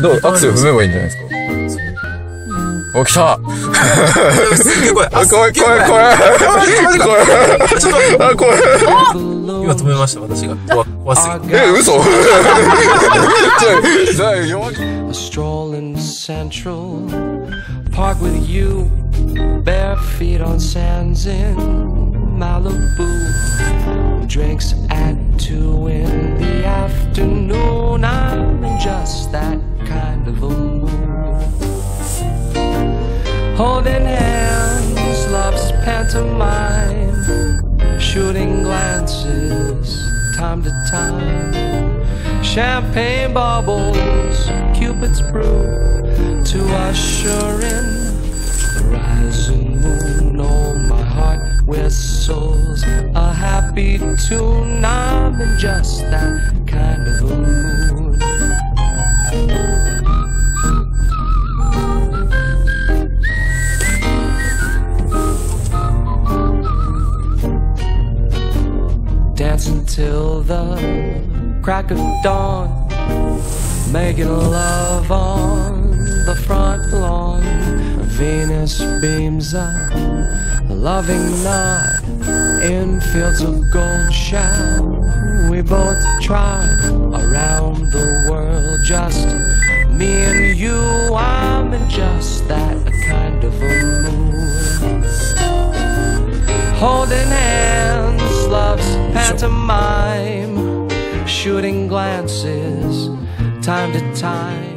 どうアクセル踏めばいいんじゃないですか。お、来た。すげえ怖い。怖い怖い怖い。ちょっと、あ、怖い。今止めました、私が。怖すぎ。嘘じゃあ、弱気。A stroll in Central Park with you, bare feet on sands in Malibu. Drinks at 2 in the afternoon. I'm in just that kind of a mood. Holding hands, love's pantomime. Shooting glances, time to time. Champagne bubbles, Cupid's brew, to usher in the rising moon. Oh, my heart whistles a happy tune. I'm in just that kind of a mood. Dance until the crack of dawn, making love on the front lawn. Venus beams a loving knot in fields of gold shell. We both tried around the world, just me and you. I'm in just that kind of a mood. Holding hands, love's pantomime. Shooting glances, time to time.